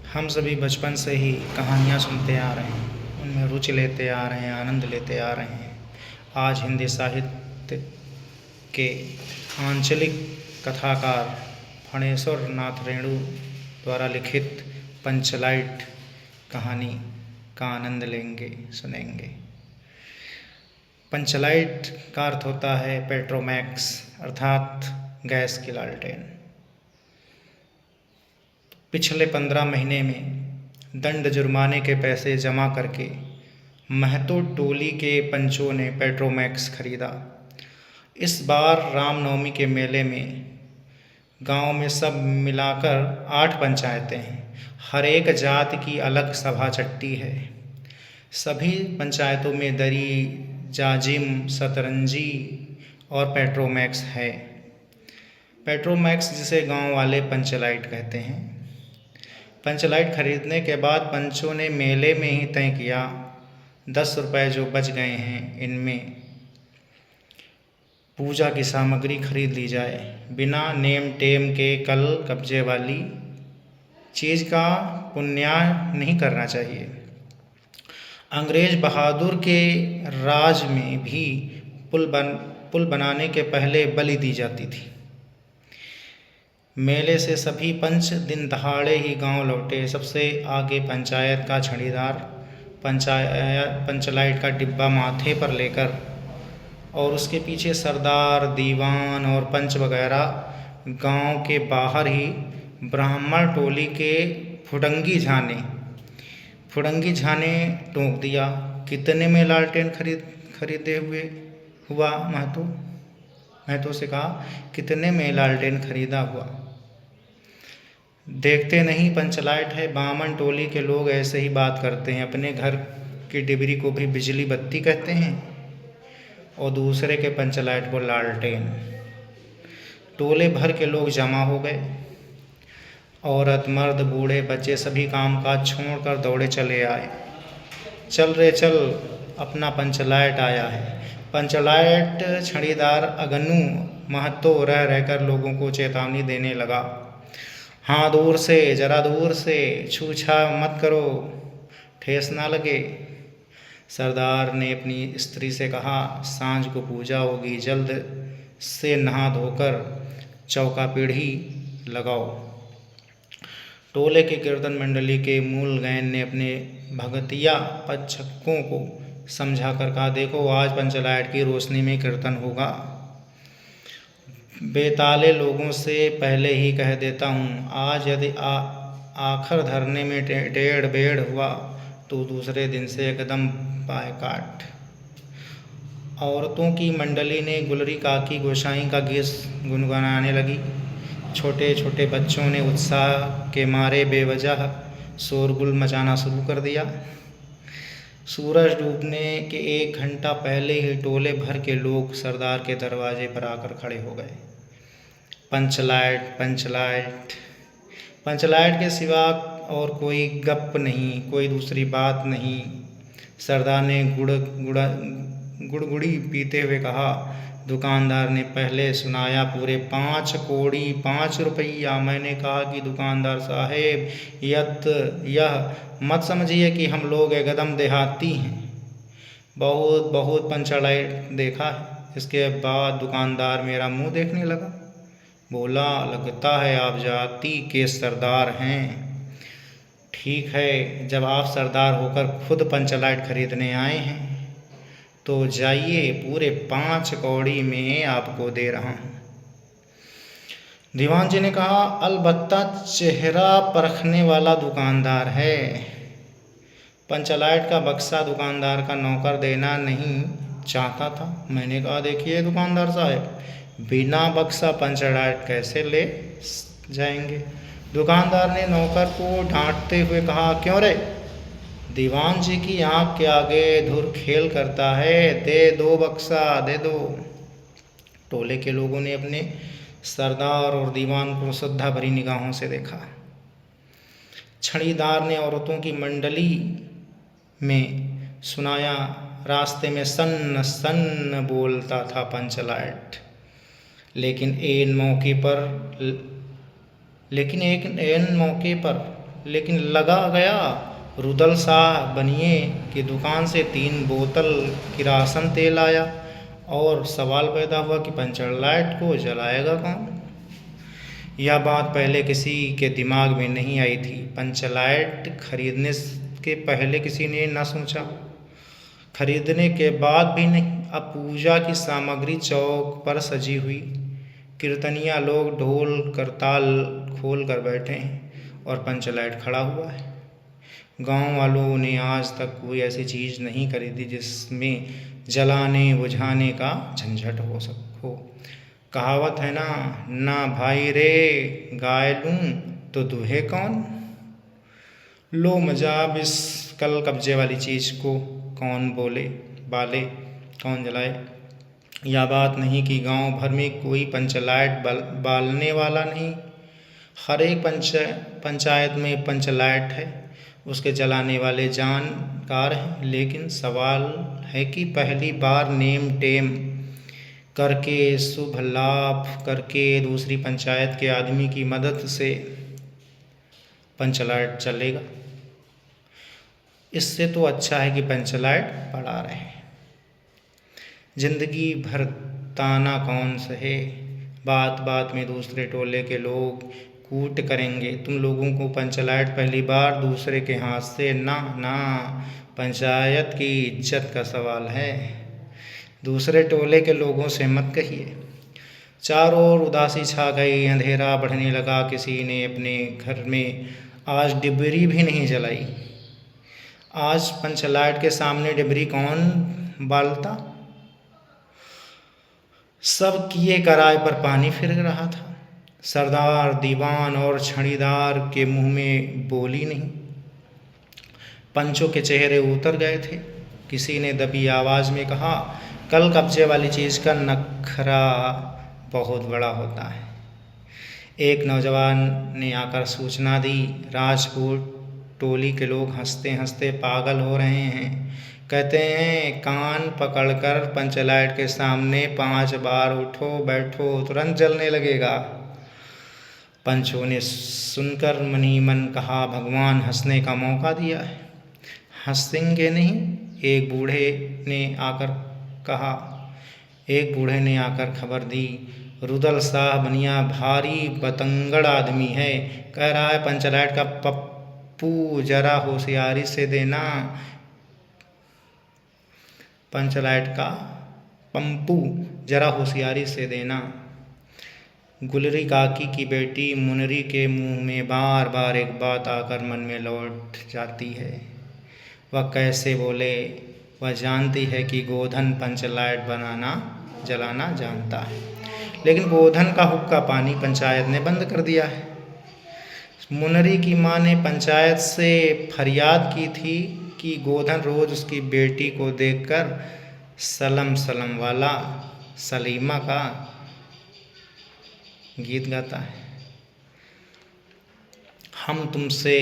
हम सभी बचपन से ही कहानियाँ सुनते आ रहे हैं, उनमें रुचि लेते आ रहे हैं, आनंद लेते आ रहे हैं। आज हिंदी साहित्य के आंचलिक कथाकार फणेश्वर नाथ रेणु द्वारा लिखित पंचलाइट कहानी का आनंद सुनेंगे। पंचलाइट का अर्थ होता है पेट्रोमैक्स, अर्थात गैस की लालटेन। पिछले 15 महीने में दंड जुर्माने के पैसे जमा करके महतो टोली के पंचों ने पेट्रोमैक्स खरीदा। इस बार रामनवमी के मेले में गांव में सब मिलाकर 8 पंचायतें हैं। हर एक जाति की अलग सभा चट्टी है। सभी पंचायतों में दरी, जाजिम, सतरंजी और पेट्रोमैक्स है। पेट्रोमैक्स जिसे गांव वाले पंचलाइट कहते हैं। पंचलाइट खरीदने के बाद पंचों ने मेले में ही तय किया 10 रुपये जो बच गए हैं इनमें पूजा की सामग्री खरीद ली जाए। बिना नेम टेम के कल कब्जे वाली चीज़ का पुण्याह नहीं करना चाहिए। अंग्रेज बहादुर के राज में भी पुल बनाने के पहले बलि दी जाती थी। मेले से सभी पंच दिन दहाड़े ही गांव लौटे। सबसे आगे पंचायत का छड़ीदार पंचलाइट का डिब्बा माथे पर लेकर और उसके पीछे सरदार, दीवान और पंच वगैरह गांव के बाहर ही ब्राह्मण टोली के फुडंगी झाने टोंक दिया। कितने में लालटेन खरीदे हुआ महतो से कहा, कितने में लालटेन खरीदा हुआ? देखते नहीं पंचलाइट है। बामन टोली के लोग ऐसे ही बात करते हैं। अपने घर की डिबरी को भी बिजली बत्ती कहते हैं और दूसरे के पंचलाइट को लालटेन। टोले भर के लोग जमा हो गए। औरत, मर्द, बूढ़े, बच्चे सभी कामकाज छोड़कर दौड़े चले आए। चल रे चल, अपना पंचलाइट आया है। पंचलाइट छड़ीदार अगन्नू महतो रह रहकर लोगों को चेतावनी देने लगा। हाँ, दूर से, जरा दूर से, छूछा मत करो, ठेस ना लगे। सरदार ने अपनी स्त्री से कहा, सांझ को पूजा होगी, जल्द से नहा धोकर चौका पीढ़ी लगाओ। टोले के कीर्तन मंडली के मूल गायन ने अपने भगतिया पच्छकों को समझा कर कहा, देखो आज पंचलाइट की रोशनी में कीर्तन होगा। बेताले लोगों से पहले ही कह देता हूँ, आज यदि आखिर धरने में टेढ़ बेढ़ हुआ तो दूसरे दिन से एकदम बायकाट। औरतों की मंडली ने गुलरी काकी गोसाई का गीत गुनगुनाने लगी। छोटे छोटे बच्चों ने उत्साह के मारे बेवजह शोरगुल मचाना शुरू कर दिया। सूरज डूबने के 1 घंटा पहले ही टोले भर के लोग सरदार के दरवाजे पर आकर खड़े हो गए। पंचलाइट पंचलाइट पंचलाइट के सिवा और कोई गप नहीं, कोई दूसरी बात नहीं। सरदार ने गुड़गुड़ी पीते हुए कहा। दुकानदार ने पहले सुनाया पूरे 5 कौड़ी 5 रुपया। मैंने कहा कि दुकानदार साहेब, यह मत समझिए कि हम लोग एकदम देहाती हैं। बहुत पंचलाइट देखा है। इसके बाद दुकानदार मेरा मुंह देखने लगा। बोला, लगता है आप जाति के सरदार हैं। ठीक है, जब आप सरदार होकर खुद पंचलाइट खरीदने आए हैं तो जाइए, पूरे 5 कौड़ी में आपको दे रहा हूँ। दीवान जी ने कहा, अलबत्ता चेहरा परखने वाला दुकानदार है। पंचलाइट का बक्सा दुकानदार का नौकर देना नहीं चाहता था। मैंने कहा, देखिए दुकानदार साहब, बिना बक्सा पंचलाइट कैसे ले जाएंगे? दुकानदार ने नौकर को डांटते हुए कहा, क्यों रे? दीवान जी की आँख के आगे धुर खेल करता है। दे दो बक्सा, दे दो। टोले के लोगों ने अपने सरदार और दीवान को श्रद्धा भरी निगाहों से देखा। छड़ीदार ने औरतों की मंडली में सुनाया। रास्ते में सन्न सन्न बोलता था पंचलाइट। लेकिन एक एन मौके पर लेकिन लगा गया रुदल शाह बनिए की दुकान से 3 बोतल किरासन तेल आया और सवाल पैदा हुआ कि पंचर लाइट को जलाएगा कौन। यह बात पहले किसी के दिमाग में नहीं आई थी। पंचर लाइट खरीदने के पहले किसी ने न सोचा, खरीदने के बाद भी नहीं। अब पूजा की सामग्री चौक पर सजी हुई, कीर्तनिया लोग ढोल करताल खोल कर बैठे हैं और पंचर लाइट खड़ा हुआ है। गांव वालों ने आज तक कोई ऐसी चीज़ नहीं खरीदी जिसमें जलाने बुझाने का झंझट हो। कहावत है ना भाई रे गाय लूँ तो दूहे कौन। लो मजाब इस कल कब्जे वाली चीज़ को कौन बाले कौन जलाए। यह बात नहीं कि गांव भर में कोई पंचर लाइट बालने वाला नहीं। हर एक पंचायत में पंचर लाइट है, उसके जलाने वाले जानकार हैं। लेकिन सवाल है कि पहली बार नेम टेम करके शुभ लाभ करके दूसरी पंचायत के आदमी की मदद से पंचर लाइट चलेगा। इससे तो अच्छा है कि पंचर लाइट पड़ा रहे। जिंदगी भर ताना कौन सहे, बात बात में दूसरे टोले के लोग कूट करेंगे। तुम लोगों को पंचर लाइट पहली बार दूसरे के हाथ से ना पंचायत की इज्जत का सवाल है। दूसरे टोले के लोगों से मत कहिए। चारों ओर उदासी छा गई, अंधेरा बढ़ने लगा। किसी ने अपने घर में आज डिबरी भी नहीं जलाई। आज पंचर लाइट के सामने डिबरी कौन बालता। सब किए कराए पर पानी फिर रहा था। सरदार दीवान और छड़ीदार के मुंह में बोली नहीं। पंचों के चेहरे उतर गए थे। किसी ने दबी आवाज में कहा, कल कब्जे वाली चीज़ का नखरा बहुत बड़ा होता है। एक नौजवान ने आकर सूचना दी, राजपूत टोली के लोग हंसते हंसते पागल हो रहे हैं। कहते हैं कान पकड़कर पंचर लाइट के सामने 5 बार उठो बैठो तुरंत जलने लगेगा। पंचों ने सुनकर मन ही मन कहा, भगवान हंसने का मौका दिया है, हंसेंगे नहीं। एक बूढ़े ने आकर खबर दी, रुदल शाह बनिया भारी बतंगड़ आदमी है, कह रहा है पंचर लाइट का पप्पू जरा होशियारी से देना। पंचर लाइट का पंपू जरा होशियारी से देना। गुलरी काकी की बेटी मुनरी के मुंह में बार बार एक बात आकर मन में लौट जाती है। वह कैसे बोले। वह जानती है कि गोधन पंचर लाइट जलाना जानता है, लेकिन गोधन का हुक्का पानी पंचायत ने बंद कर दिया है। मुनरी की माँ ने पंचायत से फरियाद की थी कि गोधन रोज उसकी बेटी को देखकर सलम सलम वाला सलीमा का गीत गाता है। हम तुमसे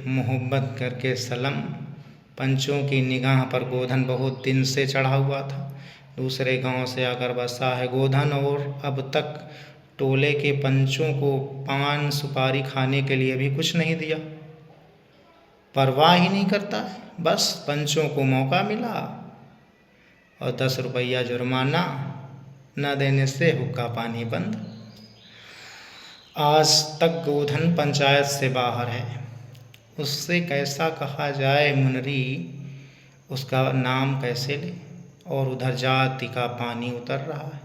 मोहब्बत करके सलम। पंचों की निगाह पर गोधन बहुत दिन से चढ़ा हुआ था। दूसरे गांव से आकर बसा है गोधन, और अब तक टोले के पंचों को पान सुपारी खाने के लिए भी कुछ नहीं दिया। परवाह ही नहीं करता है, बस पंचों को मौका मिला और 10 रुपया जुर्माना, न देने से हुक्का पानी बंद। आज तक गोधन पंचायत से बाहर है। उससे कैसा कहा जाए मुनरी, उसका नाम कैसे ले। और उधर जाति का पानी उतर रहा है।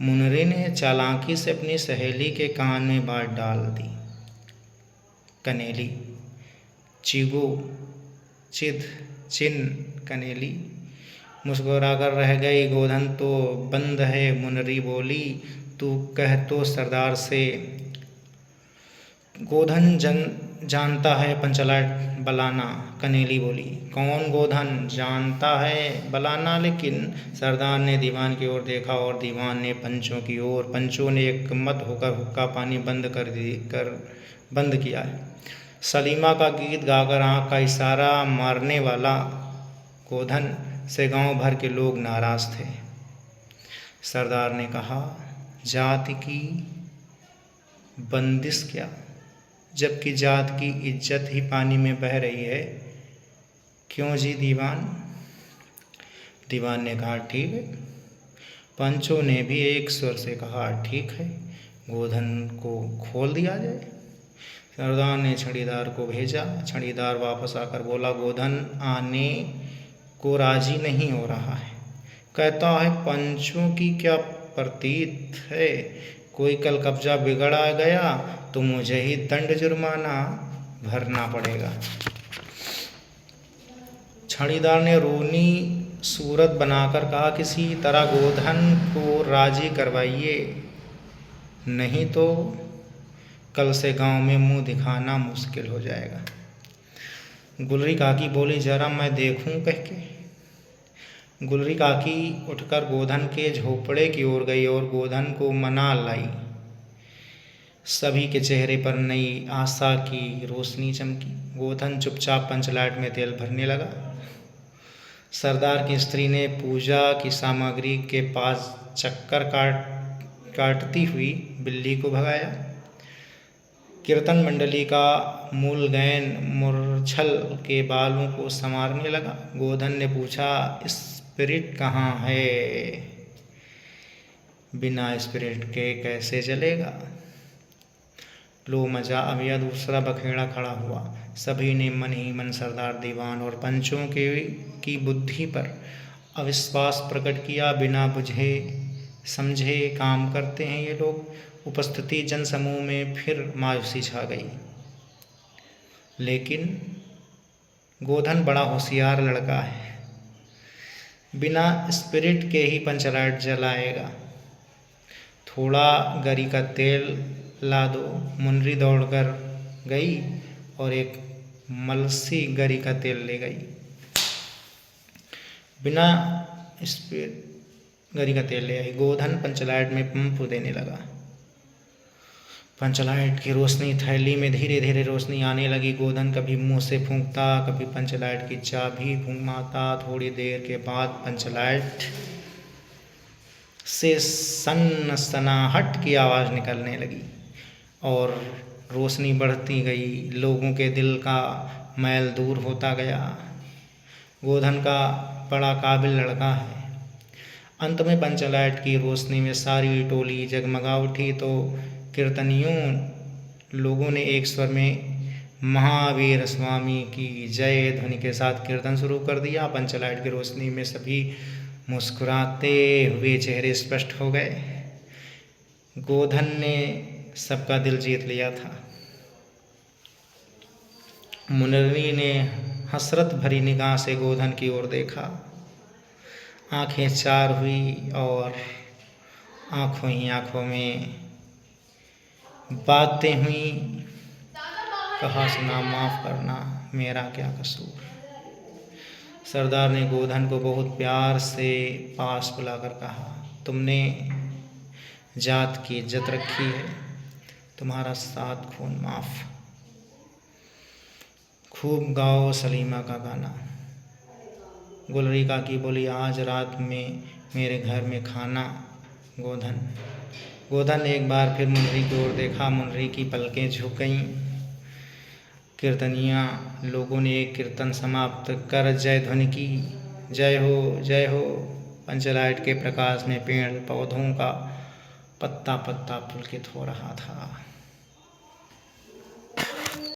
मुनरी ने चालाकी से अपनी सहेली के कान में बात डाल दी, कनेली चिगो चिद चिन कनेली। मुस्कुरा कर रह गई गोधन। तो बंद है, मुनरी बोली, तू कह तो सरदार से। गोधन जानता है पंचर लाइट बलाना, कनेली बोली। कौन गोधन जानता है बलाना, लेकिन सरदार ने दीवान की ओर देखा और दीवान ने पंचों की ओर। पंचों ने एकमत होकर हुक्का पानी बंद किया है। सलीमा का गीत गाकर आँख का इशारा मारने वाला गोधन से गांव भर के लोग नाराज थे। सरदार ने कहा, जाति की बंदिश क्या, जबकि जात की इज्जत ही पानी में बह रही है। क्यों जी दीवान? दीवान ने कहा, ठीक है। पंचों ने भी एक स्वर से कहा, ठीक है, गोधन को खोल दिया जाए। सरदार ने छड़ीदार को भेजा। छड़ीदार वापस आकर बोला, गोधन आने को राजी नहीं हो रहा है। कहता है पंचों की क्या प्रतीत है, कोई कल कब्जा बिगड़ा गया तो मुझे ही दंड जुर्माना भरना पड़ेगा। छड़ीदार ने रोनी सूरत बनाकर कहा, किसी तरह गोधन को राजी करवाइए, नहीं तो कल से गांव में मुंह दिखाना मुश्किल हो जाएगा। गुलरी काकी बोली, जरा मैं देखूं कह के। गुलरी काकी उठकर गोधन के झोपड़े की ओर गई और गोधन को मना लाई। सभी के चेहरे पर नई आशा की रोशनी चमकी। गोधन चुपचाप पंचलाट में तेल भरने लगा। सरदार की स्त्री ने पूजा की सामग्री के पास चक्कर काटती हुई बिल्ली को भगाया। कीर्तन मंडली का मूल गायन मूर्छल के बालों को संवारने लगा। गोधन ने पूछा, स्पिरिट कहाँ है? बिना स्पिरिट के कैसे चलेगा? लो मजा, अब यह दूसरा बखेड़ा खड़ा हुआ। सभी ने मन ही मन सरदार दीवान और पंचों की बुद्धि पर अविश्वास प्रकट किया। बिना बुझे समझे काम करते हैं ये लोग। उपस्थिति जनसमूह में फिर मायूसी छा गई। लेकिन गोधन बड़ा होशियार लड़का है, बिना स्पिरिट के ही पंचलाइट जलाएगा। थोड़ा गरी का तेल ला दो। मुनरी दौड़कर गई और एक मलसी गरी का तेल ले गई। बिना गरी का तेल ले आई। गोधन पंचलाइट में पंप देने लगा। पंचलाइट की रोशनी थैली में धीरे धीरे रोशनी आने लगी। गोधन कभी मुंह से फूंकता, कभी पंचलाइट की चाबी घुमाता। थोड़ी देर के बाद पंचलाइट से सनसनाहट की आवाज़ निकलने लगी और रोशनी बढ़ती गई। लोगों के दिल का मैल दूर होता गया। गोधन का बड़ा काबिल लड़का है। अंत में पंचलाइट की रोशनी में सारी टोली जगमगा उठी तो कीर्तनियों लोगों ने एक स्वर में महावीर स्वामी की जय ध्वनि के साथ कीर्तन शुरू कर दिया। पंचलाइट की रोशनी में सभी मुस्कुराते हुए चेहरे स्पष्ट हो गए। गोधन ने सबका दिल जीत लिया था। मुनरी ने हसरत भरी निगाह से गोधन की ओर देखा। आंखें चार हुई और आंखों ही आंखों में बातें हुई। कहा, सुना, माफ़ करना, मेरा क्या कसूर। सरदार ने गोधन को बहुत प्यार से पास बुलाकर कहा, तुमने जात की इज्जत रखी है, तुम्हारा 7 खून माफ़। खूब गाओ सलीमा का गाना। गुलरी काकी बोली, आज रात में मेरे घर में खाना। गोधन ने एक बार फिर मुनरी की ओर देखा। मुनरी की पलकें झुक गईं। कीर्तनिया लोगों ने एक कीर्तन समाप्त कर जय ध्वनि की। जय हो, जय हो। पंचलाइट के प्रकाश में पेड़ पौधों का पत्ता पत्ता पुलकित हो रहा था।